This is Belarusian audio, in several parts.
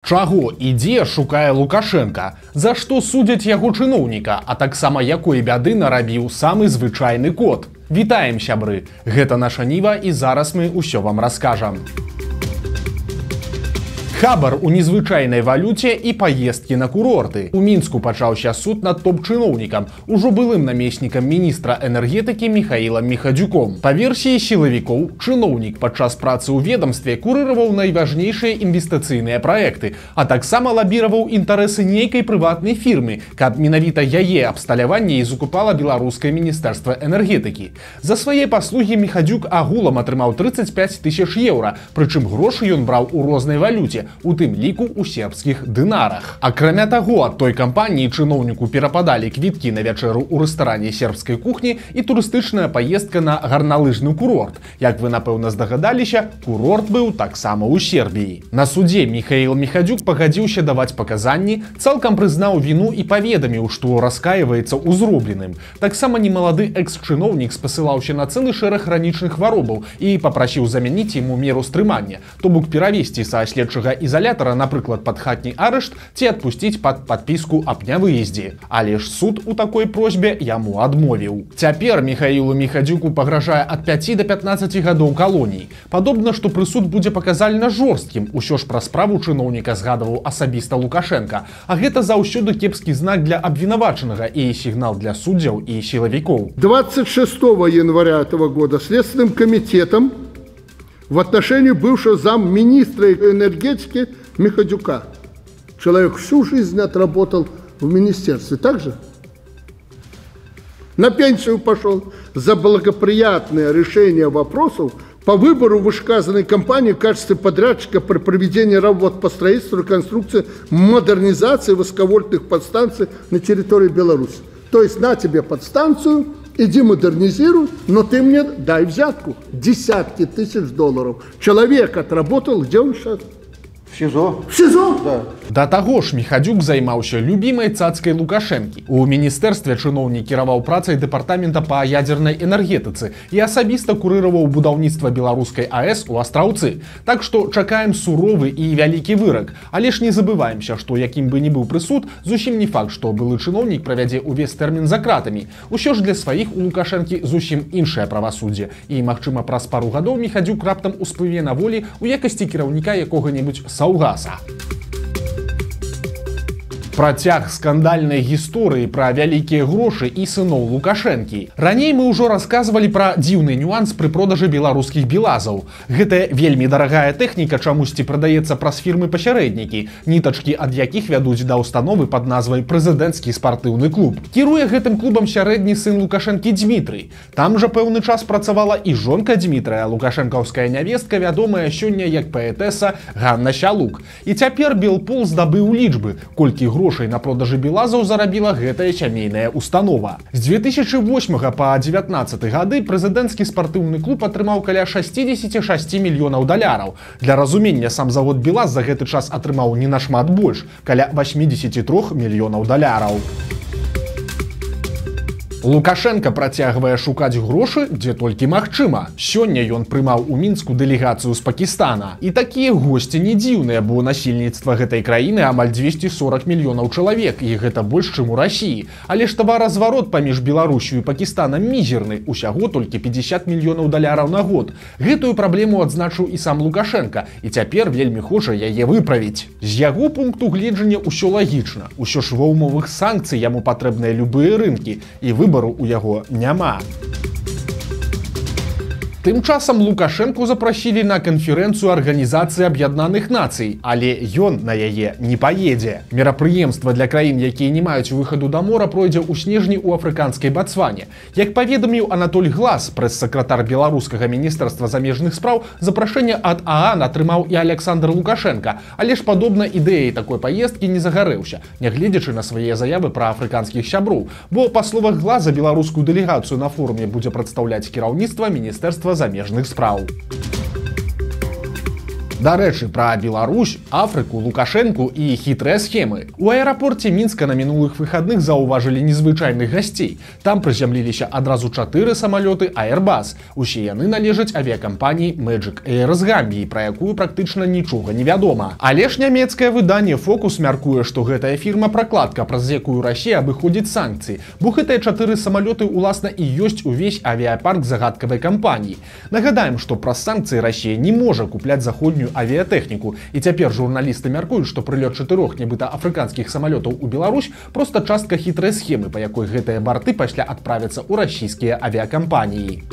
Чаго і дзе шукае Лукашенка? За што судзяць яго чыноўніка, а таксама якой бяды нарабіў самы звычайны кот? Вітаем, сябры! Гэта наша Ніва, і зараз мы ўсё вам раскажам. Хабар у незвычайнай валюце і паездкі на курорты. У Мінску пачаўся суд над топ-чыноўнікам, ужо былым намеснікам міністра энергетыкі Міхаілам Міхадзюком. Па версіі сілавікоў, чыноўнік падчас працы ў ведамстве курыраваў найважнейшыя інвестыцыйныя праекты, а таксама лабіраваў інтарэсы нейкай прыватнай фірмы, каб менавіта яе абсталяванне і закупала беларускае міністэрства энергетыкі. За свае паслугі Міхадзюк агулам атрымаў 35 000 еўра, прычым грошы ён браў у рознай валюце, у тым ліку ў сербскіх дынарах. Акрамя таго, ад той кампаніі чыноўніку перападалі квіткі на вячэру ў рэстаране сербскай кухні і турыстычная паездка на гарналыжны курорт. Як вы, напэўна, здагадаліся, курорт быў таксама ў Сербіі. На судзе Міхаіл Міхадзюк пагадзіўся даваць паказанні, цалкам прызнаў віну і паведаміў, што раскаиваецца ў зробленым. Таксама немалады экс-чыноўнік спасылаўся на цэлы шэраг хранічных хваробаў і папрасіў замяніць яму меру стрымання, то бок перавесці са следчага ізалятара, напрыклад, пад хатні арышт ці адпусціць пад падпіску аб нявыездзе. Але ж суд у такой просьбе яму адмовіў. Цяпер Міхаілу Міхадзюку пагражае ад 5 до 15 гадоў калоній. Падобна, што прысуд будзе паказальна жорсткім. Усё ж пра справу чыноўніка згадаваў асабіста Лукашенка. А гэта заўсёды кепскі знак для абвінавачанага і сігнал для суддзяў і сілавікоў. 26 января этого года Следственным комитетом в отношении бывшего замминистра энергетики Михадзюка. Человек всю жизнь отработал в министерстве. Так же? На пенсию пошел за благоприятное решение вопросов по выбору вышеуказанной компании в качестве подрядчика при проведении работ по строительству, реконструкции, модернизации высоковольтных подстанций на территории Беларуси. То есть на тебе подстанцию, иди модернизируй, но ты мне дай взятку. Десятки тысяч долларов. Человек отработал, где он сейчас? В СИЗО. В СИЗО? Да. Да таго ж Міхадзюк займаўся любімай цацкай Лукашэнкі. У міністэрстве чыноўнік кіраваў працай дэпартамента па ядзернай энергетыцы і асабіста курыраваў будаўніцтва беларускай АЭС у Астраўцы. Так што чакаем суровы і вялікі вырак. Але ж не забываемся, што якім бы ні быў прысуд, зусім не факт, што былы чыноўнік правядзе ўвесь тэрмін за кратамі. Усё ж для сваіх у Лукашэнкі зусім іншае правасуддзе. І, магчыма, праз пару гадоў Міхадзюк раптам усплыве на волі ў якасці кіраўніка якога-небудзь Саўгаса. Працяг скандальнай гісторыі пра вялікія грошы і сыноў Лукашэнкі. Раней мы ўжо расказвалі пра дзіўны нюанс пры продажы беларускіх белазаў. Гэтая вельмі дарагая тэхніка чамусьці прадаецца праз фірмы-пасярэднікі, нітачкі ад якіх вядуць да ўстановы пад назвай прэзідэнцкі спартыўны клуб. Кіруе гэтым клубам сярэдні сын Лукашэнкі Дзмітрый. Там жа пэўны час працавала і жонка Дзмітрая, лукашэнкаўская нявестка, вядомая сёння як паэтэса Ганна Сялук. І цяпер Белпол здабыў лічбы, колькі грошай на продажы белазаў зарабіла гэтая сямейная установа. З 2008 па 2019 гады прэзідэнцкі спартыўны клуб атрымаў каля 66 мільёнаў даляраў. Для разумення, сам завод «Белаз» за гэты час атрымаў не нашмат больш, каля 83 мільёнаў даляраў. Лукашенко працягвае шукаць грошы, дзе толькі магчыма. Сёння ён прымаў у Мінску дэлегацыю з Пакістана. І такія госці не дзіўныя, бо насельніцтва гэтай краіны амаль 240 мільёнаў чалавек, і гэта больш, чым у Расіі. Але ж таваразварот паміж Беларусю і Пакістанам мізерны, усяго толькі 50 мільёнаў даляраў на год. Гэтую праблему адзначыў і сам Лукашенка, і цяпер вельмі хоча яе выправіць. З яго пункту гледжання ўсё лагічна. Усё ж ва ўмовах санкцый яму патрэбныя любыя рынкі, і выбару у яго няма. Тым часам Лукашэнку запрасілі на канферэнцыю Арганізацыі Аб'яднаных Нацый, але ён на яе не паедзе. Мерапрыемства для краін, якія не маюць выхаду да мора, пройдзе ў снежні ў афрыканскай Батсване. Як паведаміў Анатоль Глас, прэс-сакратар беларускага міністэрства замежных спраў, запрашэнне ад ААН атрымаў і Александр Лукашенка, але ж падобна ідэяй такой паездкі не загарэўся, нягледзячы на свае заявы пра афрыканскіх сяброў, бо, па словах Глаза, беларускую дэлегацыю на форуме будзе прадстаўляць кіраўніцтва міністэрства замежных спраў. Дарэчы, пра Беларусь, Афрыку, Лукашэнку і хітрыя схемы. У аэрапорце Мінска на мінулых выхадных заўважылі незвычайных гасцей. Там прызямліліся адразу 4 самалёты Airbus. Усе яны належаць авіякампаніі Magic Air з Гамбіі, пра якую практычна нічога не вядома. Але ж нямецкае выданне Focus мяркуе, што гэтая фірма-пракладка, праз якую Расія абыходзіць санкцыі, бо гэтыя 4 самалёты уласна і ёсць увесь авіяпарк загадкавай кампаніі. Нагадаем, што праз санкцыі Расія не можа купляць заходнюю авіятэхніку. І цяпер журналісты мяркуюць, што прылёт 4 нібыта афрыканскіх самалётаў у Беларусь проста частка хітрай схемы, па якой гэтыя барты пасля адправяцца ў расійскія авіякампаніі.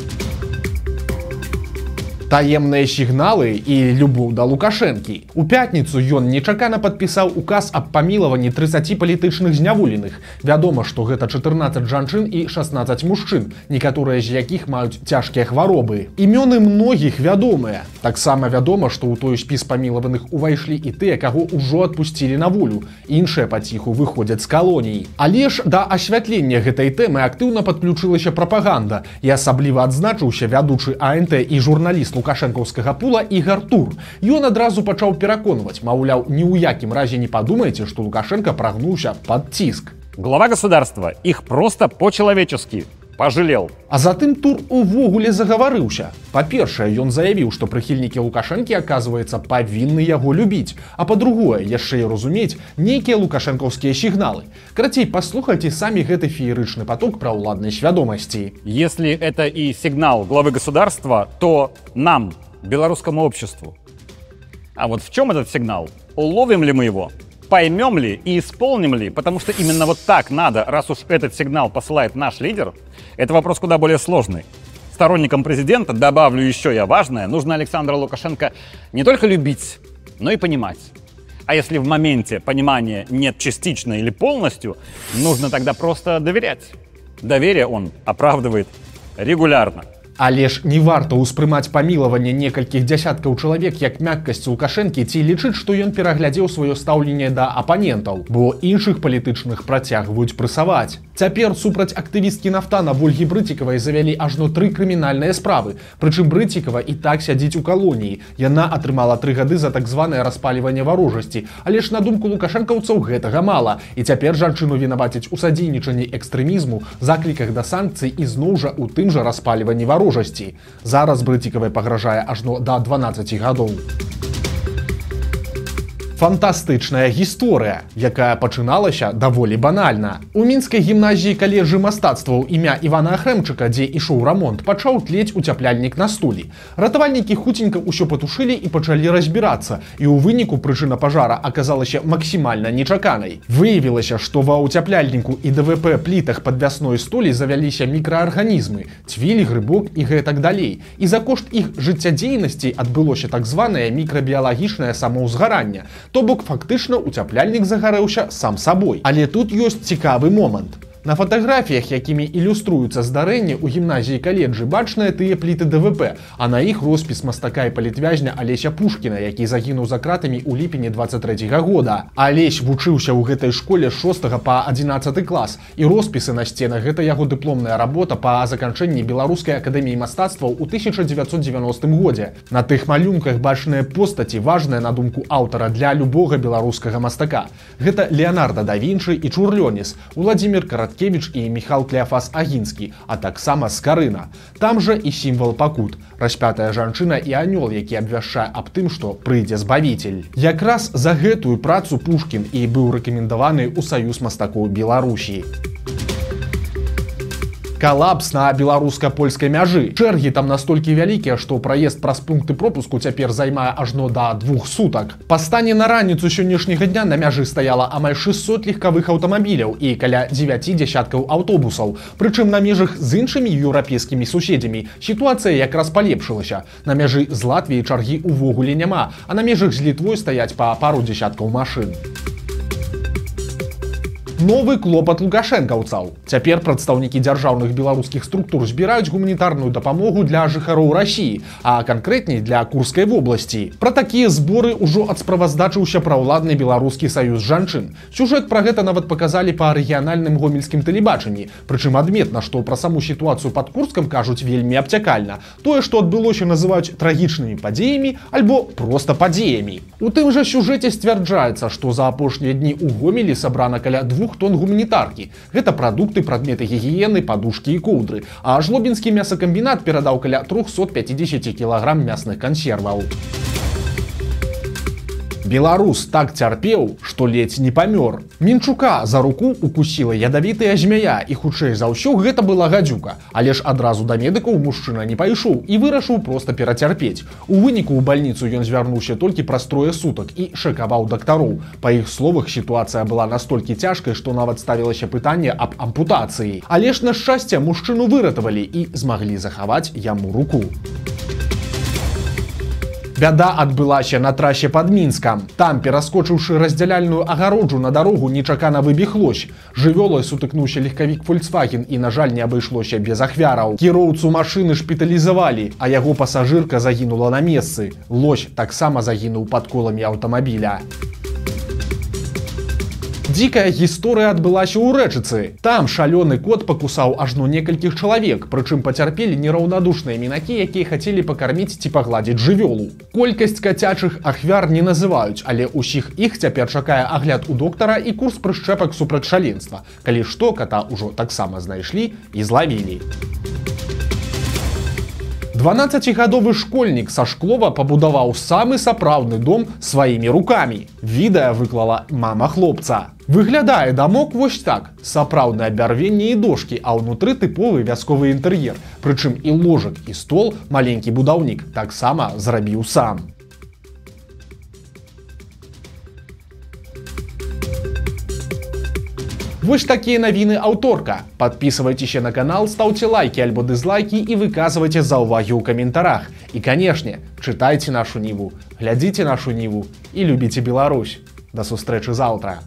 Таемныя сігналы і любоў да Лукашэнкі. У пятніцу ён нечакана падпісаў указ аб памілаванні 30 палітычных зняволеных. Вядома, што гэта 14 жанчын і 16 мужчын, некаторыя з якіх маюць цяжкія хваробы. Імёны многіх вядомыя. Таксама вядома, што ў той спіс памілаваных увайшлі і тыя, каго ўжо адпусцілі на волю. Іншыя паціху выходзяць з калоній. Але ж да асвятлення гэтай тэмы актыўна падключылася прапаганда. І асабліва адзначыўся вядучы АНТ і журналіст лукашэнкаўскага пула Ігар Тур. Ён адразу пачаў пераконваць, маўляў, ні ў якім разе не падумайце, што Лукашенко прагнуўся пад ціск. Глава государства их просто по-человечески пожалел. А затым Тур увогуле загаварыўся. Па-першае, ён заявіў, што прыхільнікі Лукашэнкі, аказваецца, павінны яго любіць. А па-другое, яшчэ і разумець нейкія лукашэнкаўскія сігналы. Карацей, паслухайце самі гэты феерычны поток праўладнай свядомасці. Если это и сигнал главы государства, то нам, белорусскому обществу. А вот в чем этот сигнал? Уловим ли мы его? Поймем ли и исполним ли? Потому что именно вот так надо, раз уж этот сигнал посылает наш лидер. Это вопрос куда более сложный. Сторонникам президента, добавлю еще я важное, нужно Александра Лукашенко не только любить, но и понимать. А если в моменте понимания нет частично или полностью, нужно тогда просто доверять. Доверие он оправдывает регулярно. Але ж не варта ўспрымаць памілаванне некалькіх дзясяткаў чалавек як мяккасць Лукашэнкі ці лічыць, што ён пераглядзеў сваё стаўленне да апанентаў, бо іншых палітычных працягваюць прэсаваць. Цяпер супраць актывісткі Нафтана Ольгі Брыцікавай завялі ажно 3 крымінальныя справы. Прычым Брыцікава і так сядзіць у калоніі. Яна атрымала 3 гады за так званае распальванне варожасці. Але ж на думку лукашэнкаўцаў гэтага мала. І цяпер жанчыну вінавацяць у садзейнічанні экстрэмізму, закліках да санкцый і зноў жа у тым жа распальванні варожасці. Зараз Брыцікавай пагражае ажно да 12 гадоў. Фантастычная гісторыя, якая пачыналася даволі банальна. У мінскай гімназіі каледжы мастацтваў імя Івана Ахрэмчыка, дзе ішоў рамонт, пачаў тлець уцяпляльнік на стулі. Ратавальнікі хуценька ўсё патушылі і пачалі разбірацца, і ў выніку прычына пажара аказалася максімальна нечаканай. Выявілася, што ва ўцяпляльніку і ДВП плітах падвясной столі завяліся мікраарганізмы, цвіль, грыбок і гэтак далей. І за кошт іх жыццядзейнасці адбылося так званае мікрабіялагічнае самаўзгаранне. То бок фактычна уцяпляльнік загарэўся сам сабой. Але тут ёсць цікавы момант. На фатаграфіях, якімі ілюструюцца здарэнні, у гімназіі каледжы бачныя тыя пліты ДВП, а на іх роспіс мастака і палітвязня Алеся Пушкіна, які загінуў за кратамі ў ліпені 23-го года. Алесь вучыўся ў гэтай школе з 6 па 11 клас, і роспісы на сценах — гэта яго дыпломная работа па заканчэнні Беларускай акадэміі мастацтваў у 1990 годзе. На тых малюнках бачныя постаці, важныя, на думку аўтара, для любога беларускага мастака. Гэта Леонардо да Вінчы і Чурлёніс, Уладзімір Караткевіч і Міхал Клеафас Агінскі, а таксама Скарына. Там жа і сімвал пакут — распятая жанчына і анёл, які абвяшчае аб тым, што прыйдзе збавіцель. Якраз за гэтую працу Пушкін і быў рэкамендаваны ў Саюз мастакоў Беларусі. Калапс на беларуска-польскай мяжы. Чэргі там настолькі вялікія, што праезд праз пункты пропуску цяпер займае ажно да 2 сутак. Па стане на раніцу сённяшняга дня на мяжы стаяла амаль 600 легкавых аўтамабіляў і каля 9 дзясяткаў аўтобусаў. Прычым на межах з іншымі еўрапейскімі суседзямі сітуацыя якраз палепшылася. На мяжы з Латвіяй чаргі ўвогуле няма, а на межах з Літвой стаяць па пару дзясяткаў машын. Новы клопат лукашэнкаўцаў. Цяпер прадстаўнікі дзяржаўных беларускіх структур збіраюць гуманітарную дапамогу для жыхароў Расіі, а канкрэтней для Курскай вобласці. Пра такія зборы ўжо адсправаздачыўся праўладны беларускі саюз жанчын. Сюжэт пра гэта нават паказалі па рэгіянальным гомельскім тэлебачанні. Прычым адметна, што пра саму сітуацыю пад Курскам кажуць вельмі абцякальна. Тое, што адбылося, называюць трагічнымі падзеямі альбо проста падзеямі. У тым жа сюжэце сцвярджаецца, што за апошнія дні ў Гомелі сабрана каля 2 тонн гуманітаркі. Гэта прадукты, прадметы гігіены, падушкі і коўдры. А жлобінскі мясакамбінат перадаў каля 350 кілаграм мясных кансерваў. Беларус так цярпеў, што ледзь не памёр. Мінчука за руку укусіла ядавітая змяя, і хутчэй за ўсё гэта была гадзюка. Але ж адразу да медыкаў мужчына не пайшоў і вырашыў проста перацярпець. У выніку ў бальніцу ён звярнуўся толькі праз 3 сутак і шакаваў дактароў. Па іх словах, сітуацыя была настолькі цяжкай, што нават ставілася пытанне аб ампутацыі. Але ж на шчасце мужчыну выратавалі і змаглі захаваць яму руку. Бяда адбылася на трасе пад Мінскам. Там, пераскочыўшы раздзяляльную агароджу на дарогу, нечакана выбег лось. Жывёлай сутыкнуўся легкавік Volkswagen і, на жаль, не абышлося без ахвяраў. Кіроўцу машыны шпіталізавалі, а яго пасажырка загінула на месцы. Лось таксама загінуў пад коламі аўтамабіля. Дзікая гісторыя адбылася ў Рэчыцы. Там шалёны кот пакусаў ажно некалькіх чалавек, прычым пацярпелі нераўнадушныя мінакі, якія хацелі пакарміць ці пагладзіць жывёлу. Колькасць кацячых ахвяр не называюць, але ўсіх іх цяпер чакае агляд у доктара і курс прышчэпак супраць шаленства. Калі што, ката ўжо таксама знайшлі і злавілі. 12-гадовы школьнік са Шклова пабудаваў самы сапраўдны дом сваімі рукамі. Відэа выклала мама хлопца. Выглядае дамок вось так. Сапраўднае бярвенне і дошкі, а ўнутры тыповы вясковы інтэр'ер. Прычым і ложак, і стол маленькі будаўнік таксама зрабіў сам. Вось такія навіны аўторка. Падпісывайцеся на канал, стаўце лайкі альбо дызлайкі і выказвайце заўвагі ў каментарах. І, канешне, чытайце нашу Ніву, глядзіце нашу Ніву і любіце Беларусь. Да сустрэчы заўтра.